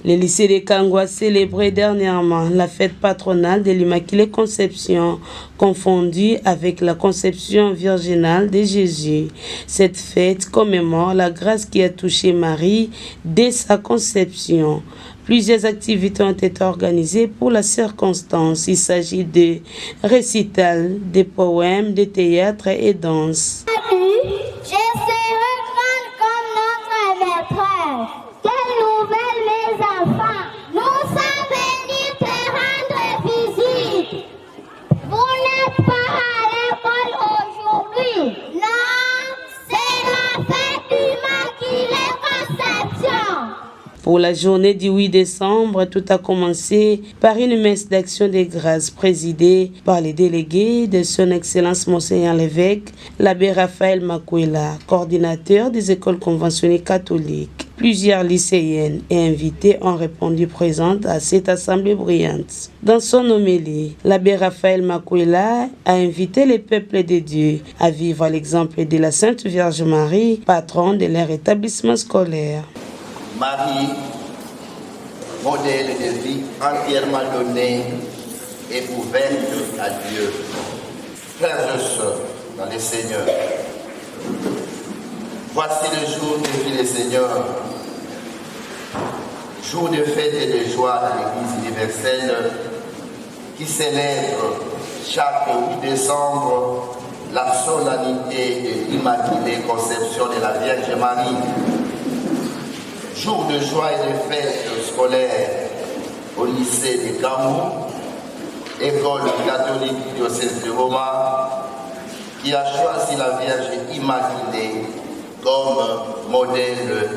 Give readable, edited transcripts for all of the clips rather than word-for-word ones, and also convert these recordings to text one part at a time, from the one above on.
Le lycée de Kango a célébré dernièrement la fête patronale de l'Immaculée Conception, confondue avec la conception virginale de Jésus. Cette fête commémore la grâce qui a touché Marie dès sa conception. Plusieurs activités ont été organisées pour la circonstance. Il s'agit de récitals, de poèmes, de théâtre et danse. Je serai grande comme notre maîtresse. Quelle nouvelle, mes enfants! Nous sommes venus te rendre visite. Vous n'êtes pas à l'école aujourd'hui. Non, c'est la fête d'Immaculée Conception. Pour la journée du 8 décembre, tout a commencé par une messe d'action de grâce présidée par les délégués de son Excellence Monseigneur l'évêque, l'abbé Raphaël Makwela, coordinateur des écoles conventionnées catholiques. Plusieurs lycéennes et invités ont répondu présentes à cette assemblée brillante. Dans son homélie, l'abbé Raphaël Makwela a invité les peuples de Dieu à vivre à l'exemple de la Sainte Vierge Marie, patronne de leur établissement scolaire. Marie, modèle de vie entièrement donnée et ouverte à Dieu. Frères et sœurs, dans le Seigneur, voici le jour de vie du Seigneur, jour de fête et de joie dans l'Église universelle qui célèbre chaque 8 décembre la solennité de l'Immaculée Conception de la Vierge Marie. Jour de joie et de fête scolaire au lycée de Kango, école catholique du diocèse de Roma, qui a choisi la Vierge Immaculée comme modèle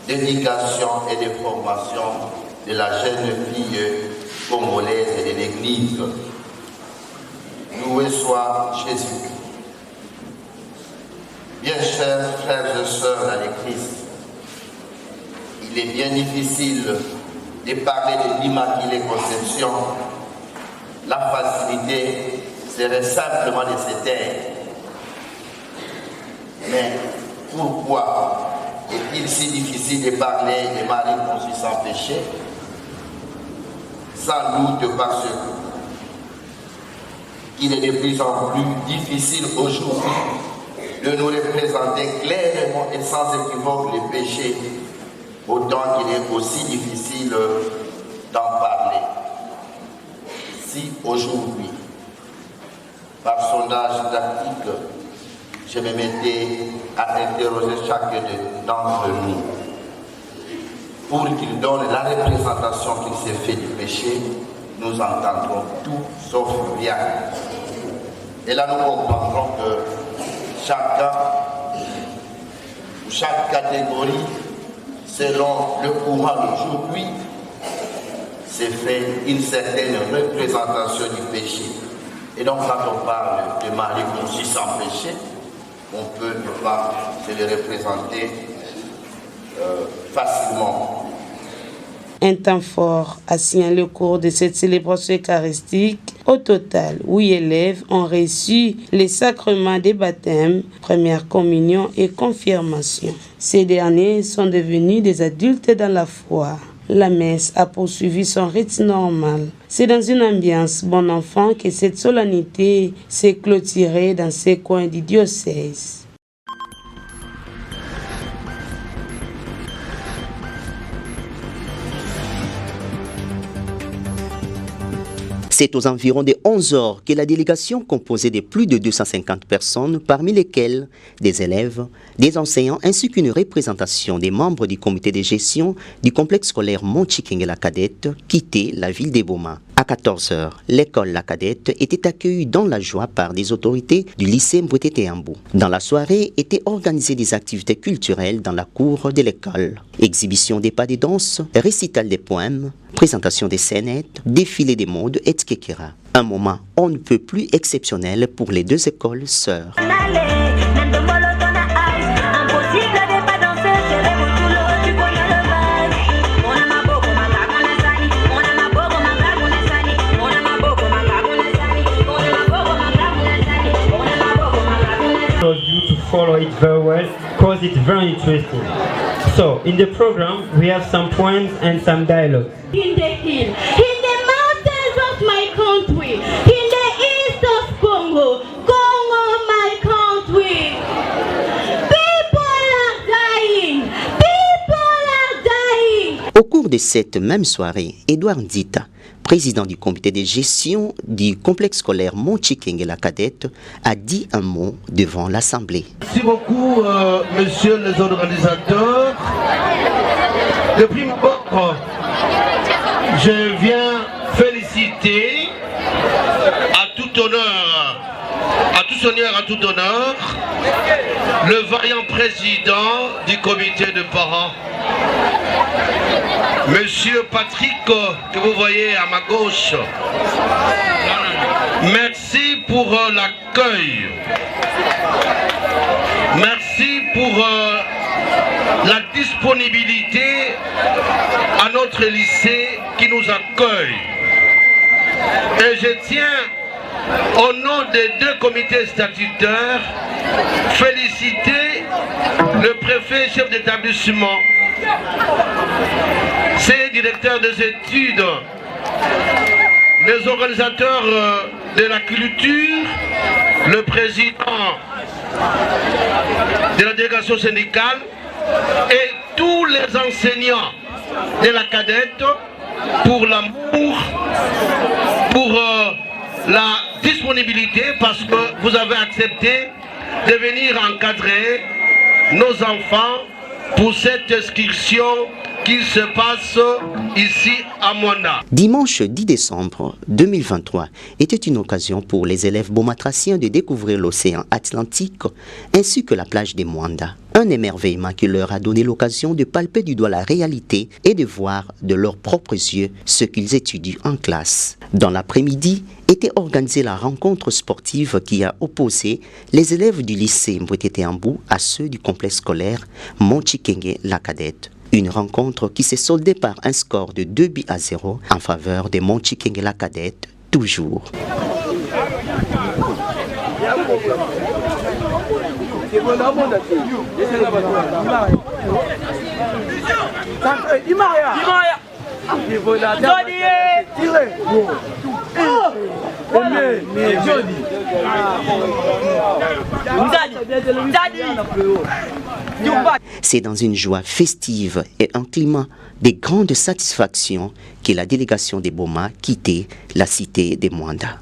d'éducation et de formation de la jeune fille congolaise et de l'Église. Loué soit Jésus. Bien chers frères et sœurs dans le Christ, il est bien difficile de parler de l'Immaculée Conception. La facilité serait simplement de se taire. Mais pourquoi est-il si difficile de parler de Marie conçue sans péché? Sans doute parce qu'il est de plus en plus difficile aujourd'hui de nous représenter clairement et sans équivoque le péché, autant qu'il est aussi difficile d'en parler. Si aujourd'hui, par sondage tactique, je me mettais à interroger chacun d'entre nous pour qu'il donne la représentation qu'il s'est fait du péché, nous entendrons tout sauf bien. Et là, nous comprendrons que chacun ou chaque catégorie, selon le courant d'aujourd'hui, s'est fait une certaine représentation du péché. Et donc, quand on parle de Marie conçue sans péché, on peut ne pas se le représenter facilement. Un temps fort a signalé le cours de cette célébration eucharistique. Au total, 8 élèves ont reçu les sacrements des baptêmes, première communion et confirmation. Ces derniers sont devenus des adultes dans la foi. La messe a poursuivi son rythme normal. C'est dans une ambiance bon enfant que cette solennité s'est clôturée dans ces coins du diocèse. C'est aux environs de 11 heures que la délégation composée de plus de 250 personnes, parmi lesquelles des élèves, des enseignants ainsi qu'une représentation des membres du comité de gestion du complexe scolaire Montchiking la Cadette, quittait la ville de Boma. À 14 heures, l'école La Cadette était accueillie dans la joie par des autorités du lycée Mboueté-Téambou. Dans la soirée étaient organisées des activités culturelles dans la cour de l'école. Exhibition des pas de danse, récital des poèmes, présentation des scénettes, défilé des modes, etc. Un moment on ne peut plus exceptionnel pour les deux écoles sœurs. You to follow it very well because it's very interesting. So, in the program, we have some poems and some dialogue. In the hill, in the mountains of my country, in the east of Congo, Congo my country. People are dying, people are dying. Au cours de cette même soirée, Edouard Ndita, président du comité de gestion du complexe scolaire Montchikenge la Cadette, a dit un mot devant l'Assemblée. Merci beaucoup, messieurs les organisateurs. De prime abord, je viens féliciter à tout honneur, à tout honneur, le vaillant président du comité de parents, Monsieur Patrick, que vous voyez à ma gauche. Merci pour l'accueil. Merci pour la disponibilité à notre lycée qui nous accueille. Et je tiens, au nom des deux comités statutaires, féliciter le préfet chef d'établissement, ses directeurs des études, les organisateurs de la culture, le président de la délégation syndicale et tous les enseignants de la cadette pour l'amour, pour la disponibilité, parce que vous avez accepté de venir encadrer nos enfants pour cette excursion qui se passe ici à Mwanda. Dimanche 10 décembre 2023 était une occasion pour les élèves beaumatraciens de découvrir l'océan Atlantique ainsi que la plage de Mwanda. Un émerveillement qui leur a donné l'occasion de palper du doigt la réalité et de voir de leurs propres yeux ce qu'ils étudient en classe. Dans l'après-midi était organisée la rencontre sportive qui a opposé les élèves du lycée Mbweteteambou à ceux du complexe scolaire Montchikenge la Cadette. Une rencontre qui s'est soldée par un score de 2-0 en faveur de Montchikenge la Cadette, toujours. C'est dans une joie festive et un climat de grande satisfaction que la délégation des Boma quittait la cité de Mwanda.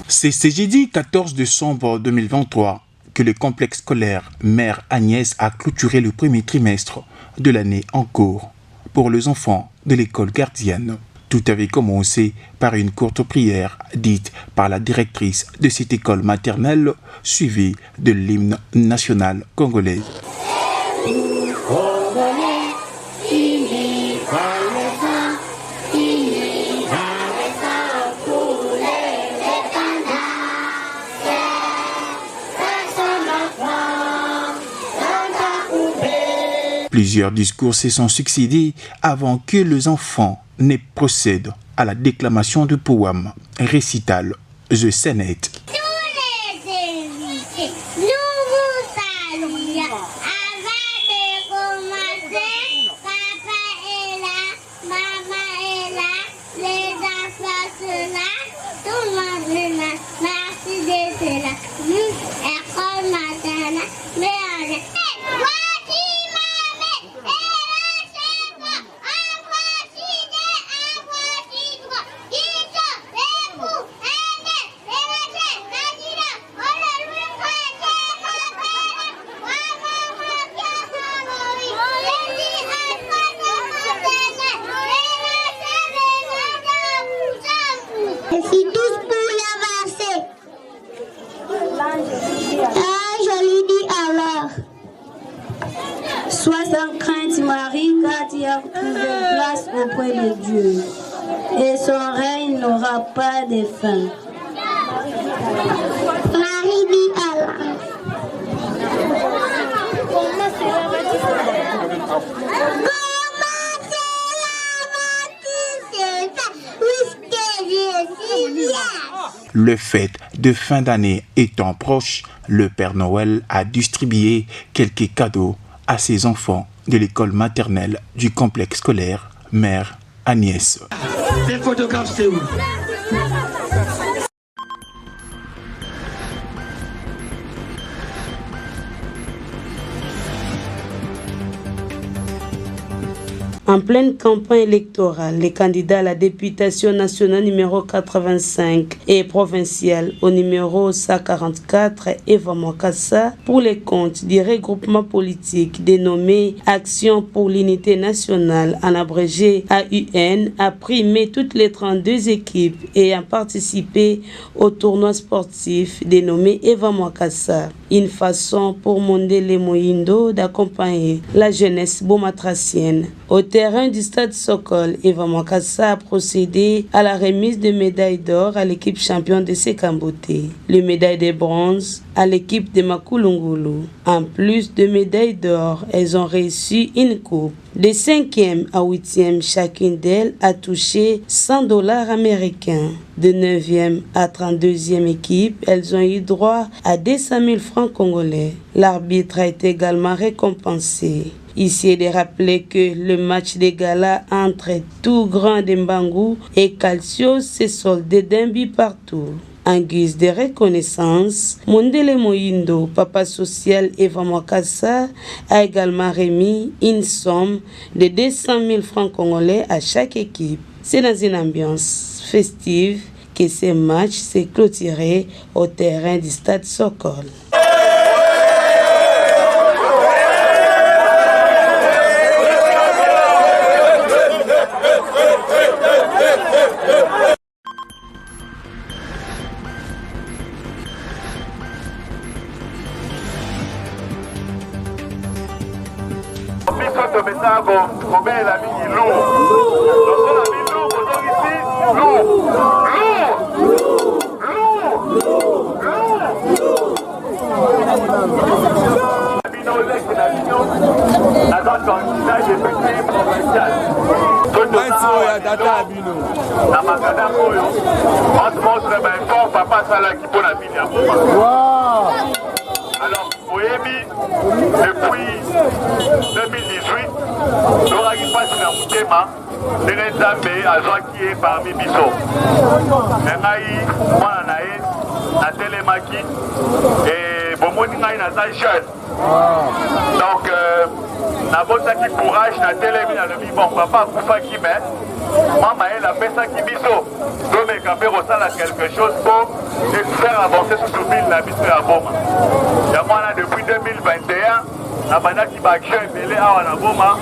C'est ce jeudi 14 décembre 2023 que le complexe scolaire Mère Agnès a clôturé le premier trimestre de l'année en cours pour les enfants de l'école gardienne. Tout avait commencé par une courte prière dite par la directrice de cette école maternelle, suivie de l'hymne national congolais. Plusieurs discours se sont succédés avant que les enfants ne procèdent à la déclamation de poèmes, récital, The Sénat. Tous les invités, nous vous saluons. Avant de commencer, papa est là, maman est là, les enfants sont là, tout le monde est là. Merci d'être là. Nous, école maternelle, mais on est... Sois sans crainte, Marie, car tu as trouvé grâce auprès de Dieu, et son règne n'aura pas de fin. Marie dit Allah. Comment cela va-t-il se faire puisque je suis Le fête de fin d'année étant proche, le Père Noël a distribué quelques cadeaux à ses enfants de l'école maternelle du complexe scolaire Mère Agnès. Les photographes, c'est où? En pleine campagne électorale, les candidats à la députation nationale numéro 85 et provinciale au numéro 144 Eva Mwakassa pour les comptes du regroupement politique dénommé Action pour l'unité nationale en abrégé AUN a primé toutes les 32 équipes ayant participé au tournoi sportif dénommé Eva Mwakassa. Une façon pour Mondele Moyindo d'accompagner la jeunesse beaumatracienne. Au terrain du stade Sokol, Eva Mwakassa a procédé à la remise de médailles d'or à l'équipe championne de Sekambote, les médailles de bronze à l'équipe de Makulungulu. En plus de médailles d'or, elles ont reçu une coupe. De 5e à 8e, chacune d'elles a touché $100 américains. De 9e à 32e équipe, elles ont eu droit à 200 000 francs congolais. L'arbitre a été également récompensé. Ici est de rappeler que le match de gala entre Tout Grand de Mbangu et Calcio s'est soldé d'un but partout. En guise de reconnaissance, Mondele Moyindo, papa social Eva Mwakassa, a également remis une somme de 200 000 francs congolais à chaque équipe. C'est dans une ambiance festive que ce match s'est clôturé au terrain du stade Sokol. Alors, depuis 2018, nous n'avons pas de les Nzambe qui est parmi biso. Moi, na télémaki et bomoni ngai na jeune. Donc, na bota qui courage na télémi na le bon papa kufa qui met. Maman elle a fait ça qui biso. Donc mais quand faire quelque chose pour faire avancer ce ville la biso à Boma. Ya moi là depuis 2021 na bana qui ba jeune belé à na Boma.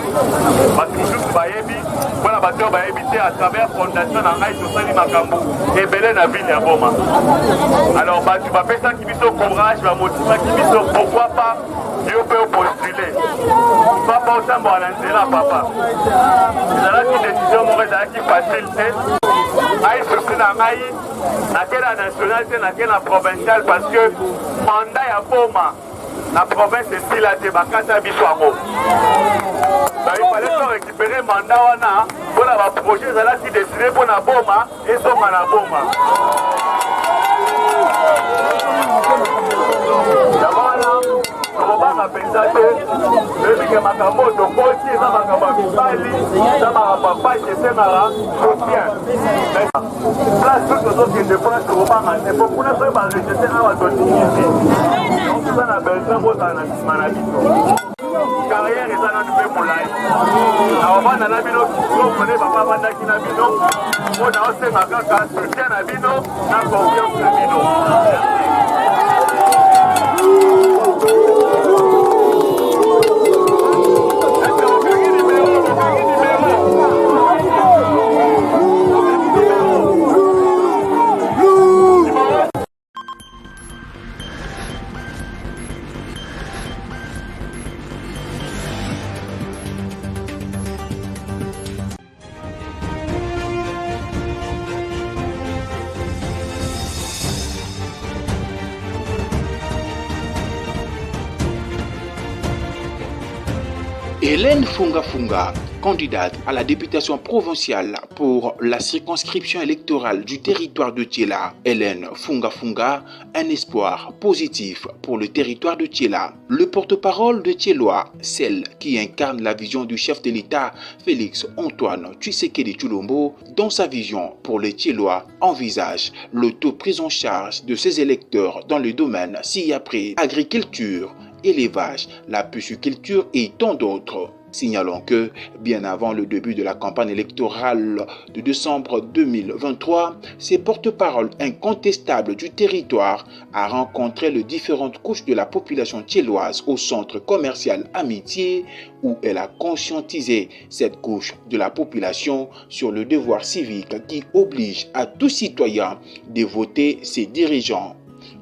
Parce que nous ba yebi voilà ba to ba yebi à travers fondation na ngai to sali makambo et belé na ville à Boma. Alors bah tu vas faire ça qui biso courage va motiver qui biso pourquoi pas Dieu peut postuler. Papa autant bon là papa. C'est là qui décision mon qui facilité. Aïe surtout na ngai na quelle nationalité na quelle provinciale parce que mandat ya Boma la province est si la Bakata Biswango. Il fallait récupérer le mandat pour la projet qui décidé pour la Boma et son à la Boma. D'abord là, on va penser que le Makambo de Poti et Makambo Bali, ça m'a papa qui s'est marré, soutien. Là, tout le monde qui est de France, on va c'est pour nous faire mal de jeter un bateau ici. Donc, ça n'a pas besoin de maladie. Carrière est un peu pour l'ail. Alors, on va dans la bino, on connaît papa Banda qui n'a bino, on a aussi ma caca, soutien à bino, n'a confiance à bino. Hélène Funga Funga, candidate à la députation provinciale pour la circonscription électorale du territoire de Thiéla. Hélène Funga Funga, un espoir positif pour le territoire de Thiéla. Le porte-parole de Thiélois, celle qui incarne la vision du chef de l'État, Félix Antoine Tshisekedi Tshilombo, dans sa vision pour les Thiélois, envisage l'auto-prise en charge de ses électeurs dans le domaine ci-après agriculture, élevage, la pisciculture et tant d'autres. Signalons que, bien avant le début de la campagne électorale de décembre 2023, ces porte-paroles incontestables du territoire a rencontré les différentes couches de la population thiéloise au centre commercial Amitié, où elle a conscientisé cette couche de la population sur le devoir civique qui oblige à tout citoyen de voter ses dirigeants.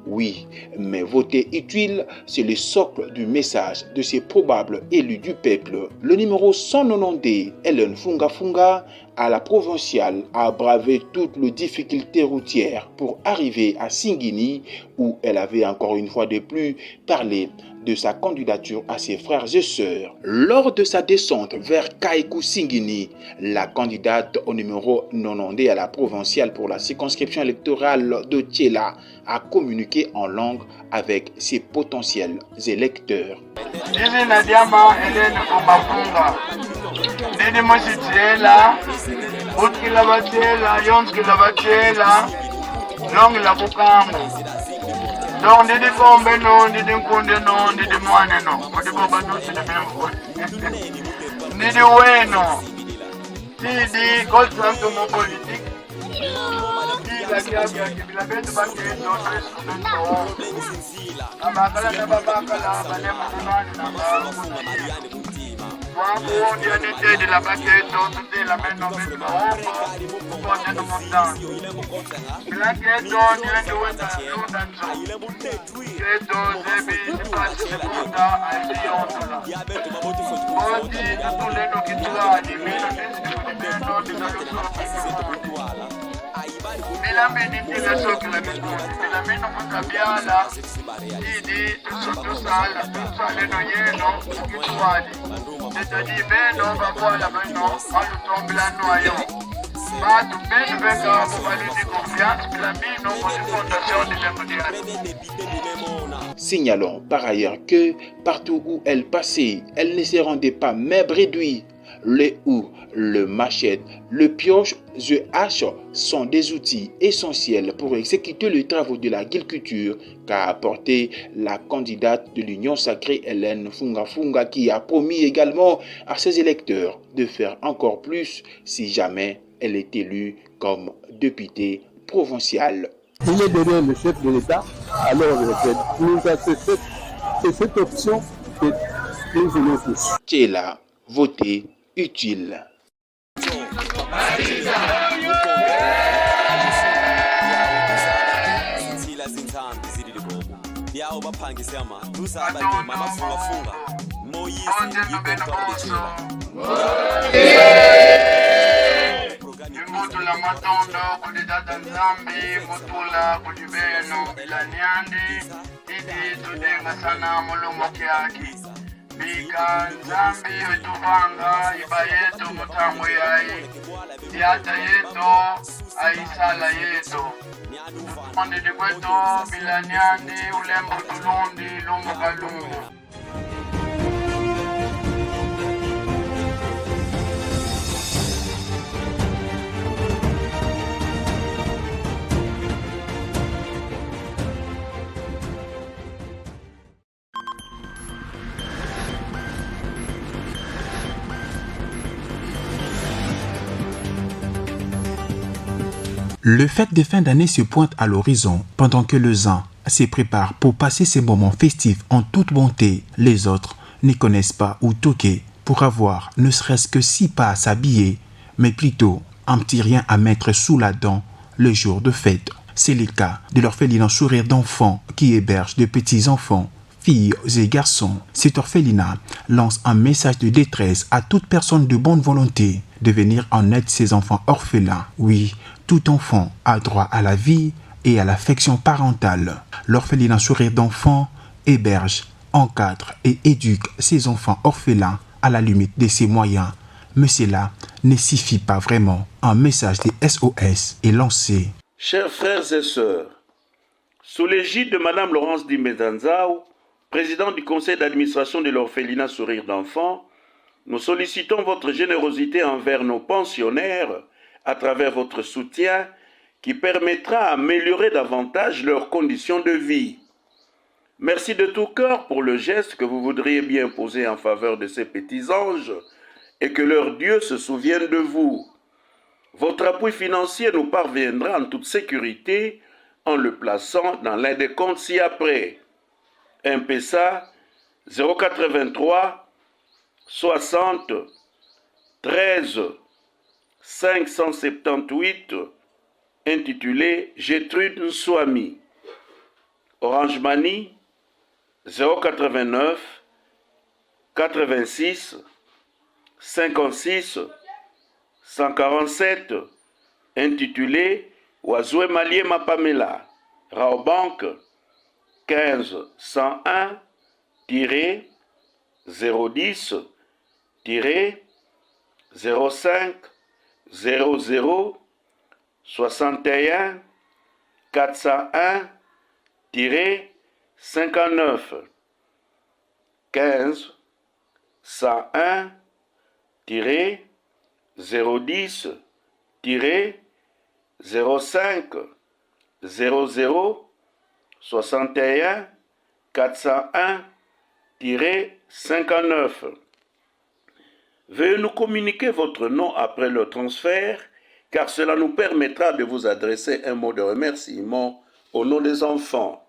Oui, mais voter utile, c'est le socle du message de ces probables élus du peuple. Le numéro 190, Hélène Funga Funga, à la provinciale, a bravé toutes les difficultés routières pour arriver à Singini, où elle avait encore une fois de plus parlé de sa candidature à ses frères et sœurs. Lors de sa descente vers Kaikou Singini, la candidate au numéro 90 à la provinciale pour la circonscription électorale de Thiéla a communiqué en langue avec ses potentiels électeurs. Donc, ndidi kombe no, ndidi nkunde no, ndidi mwane no, kodi boba no sile membo. Ndidi weno, tidi kolsanto mo politik. Tila kiabia kibila betu baki endo, tresu beto. Abakala na babakala, banemu kumani na babu. Wangu ndi anitedi la baki endo, tuti la meno betu na opo, kukonde no montano. Bilaki endo, nilenge wenda lunda nzo. Edo, zebi, sipasi, sekunda, aidi ondola. Odi, tutuleno kitua, ni mino nisi kunimeno, dinalo soro Milameni ndile soki la mikundi, milameno mutabiala, didi, tusala, tusaleno yeno, ukituwali. Tetadi beno, babuala beno, alutombila noyo. Batu beno beka, mubalidi confiance, milamino, moni fondation de l'Emodiane. Signalons par ailleurs que, partout où elle passait, elle ne se rendait pas même réduite. Le ou, le machette, le pioche, le hache sont des outils essentiels pour exécuter les travaux de l'agriculture qu'a apporté la candidate de l'Union sacrée Hélène Funga Funga, qui a promis également à ses électeurs de faire encore plus si jamais elle est élue comme députée provinciale. Il est derrière le chef de l'État, alors c'est cette option que nous voulons tous. Thiéla, voter utile. Mutula matondo kudidada nzambi mutula kudibeno ilaniandi idi tudenga sana mulumo kiaki bika nzambi wetuvanga iba yetu mutango yayi yata yetu aisala yetu mondidi kwetu bilaniandi ulembo tulundi lumuka lumu. Le fête de fin d'année se pointe à l'horizon pendant que les uns se préparent pour passer ces moments festifs en toute bonté. Les autres ne connaissent pas où toquer pour avoir ne serait-ce que 6 pas à s'habiller, mais plutôt un petit rien à mettre sous la dent le jour de fête. C'est le cas de l'orphelinat Sourire d'enfants qui héberge de petits-enfants, filles et garçons. Cet orphelinat lance un message de détresse à toute personne de bonne volonté de venir en aide ces enfants orphelins. Oui, tout enfant a droit à la vie et à l'affection parentale. L'orphelinat Sourire d'enfants héberge, encadre et éduque ces enfants orphelins à la limite de ses moyens. Mais cela ne suffit pas vraiment. Un message de SOS est lancé. Chers frères et sœurs, sous l'égide de Mme Laurence Dimedanzao, présidente du conseil d'administration de l'orphelinat Sourire d'enfants, nous sollicitons votre générosité envers nos pensionnaires à travers votre soutien qui permettra d'améliorer davantage leurs conditions de vie. Merci de tout cœur pour le geste que vous voudriez bien poser en faveur de ces petits anges et que leur Dieu se souvienne de vous. Votre appui financier nous parviendra en toute sécurité en le plaçant dans l'un des comptes ci-après. M-Pesa 083 60 13 578 intitulé Gertrude Nswami. Orange Money 089 86 56 147 intitulé Wazoué Maliema Pamela. Raobank 15 101 010 05 00 61 401 59 15 101 010 05 00 61 401 59. Veuillez nous communiquer votre nom après le transfert, car cela nous permettra de vous adresser un mot de remerciement au nom des enfants.